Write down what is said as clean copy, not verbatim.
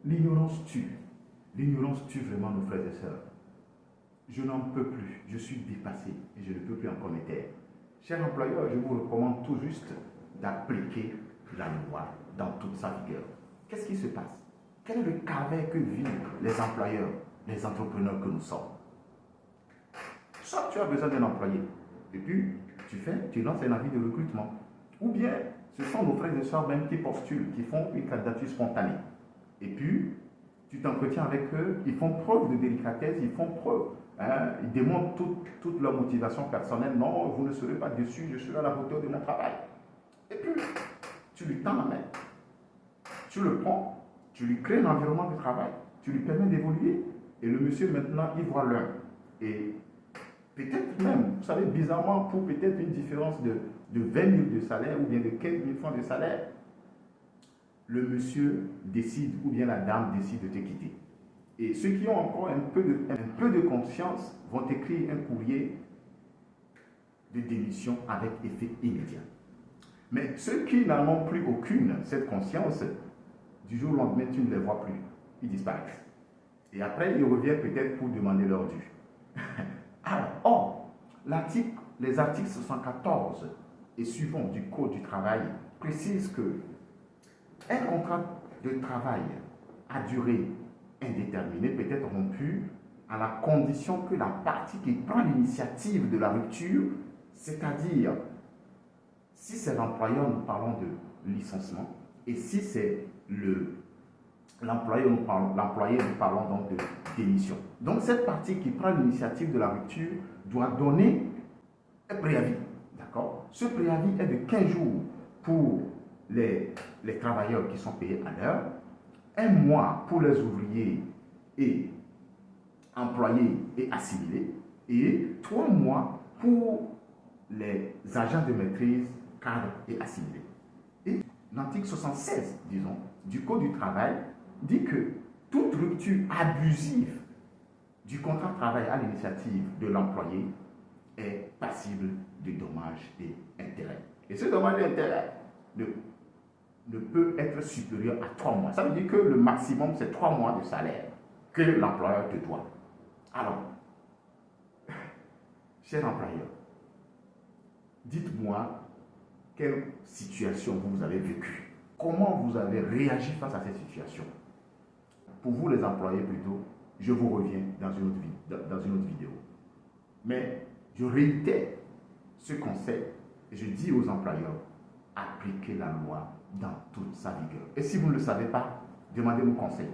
L'ignorance tue. L'ignorance tue vraiment nos frères et sœurs. Je n'en peux plus. Je suis dépassé et je ne peux plus encore me taire. Chers employeurs, je vous recommande tout juste d'appliquer la loi dans toute sa vigueur. Qu'est-ce qui se passe? Quel est le calvaire que vivent les employeurs, les entrepreneurs que nous sommes? Soit tu as besoin d'un employé et puis tu lances un avis de recrutement. Ou bien ce sont nos frères et sœurs même qui postulent, qui font une candidature spontanée. Et puis tu t'entretiens avec eux, ils font preuve de délicatesse, ils font preuve, ils démontrent toute leur motivation personnelle. Non, vous ne serez pas déçus, je serai à la hauteur de mon travail. Et puis tu lui tends la main, tu le prends, tu lui crées un environnement de travail, tu lui permets d'évoluer. Et le monsieur maintenant, il voit l'un. Et peut-être même, vous savez, bizarrement, pour peut-être une différence de 20 000 de salaire ou bien de 15 000 francs de salaire, le monsieur décide ou bien la dame décide de te quitter. Et ceux qui ont encore un peu de conscience vont écrire un courrier de démission avec effet immédiat. Mais ceux qui n'en ont plus aucune, cette conscience, du jour au lendemain, tu ne les vois plus. Ils disparaissent. Et après, ils reviennent peut-être pour demander leur dû. Alors, les articles 74 et suivants du Code du travail précisent que un contrat de travail à durée indéterminée peut être rompu à la condition que la partie qui prend l'initiative de la rupture, c'est-à-dire si c'est l'employeur, nous parlons de licenciement, et si c'est l'employé, nous parlons donc de démission. Donc cette partie qui prend l'initiative de la rupture doit donner un préavis. D'accord? Ce préavis est de 15 jours pour les travailleurs qui sont payés à l'heure, 1 mois pour les ouvriers et employés et assimilés, et 3 mois pour les agents de maîtrise, cadres et assimilés. Et l'article 76, disons, du Code du travail dit que toute rupture abusive du contrat de travail à l'initiative de l'employé est passible de dommages et intérêts. Et ce dommage et intérêt ne peut être supérieur à 3 mois. Ça veut dire que le maximum, c'est 3 mois de salaire que l'employeur te doit. Alors, chers employeurs, dites-moi quelle situation vous avez vécue. Comment vous avez réagi face à cette situation? Pour vous, les employés plutôt, je vous reviens dans une autre vidéo. Mais je réitère ce conseil et je dis aux employeurs, appliquez la loi dans toute sa vigueur. Et si vous ne le savez pas, demandez-moi conseil.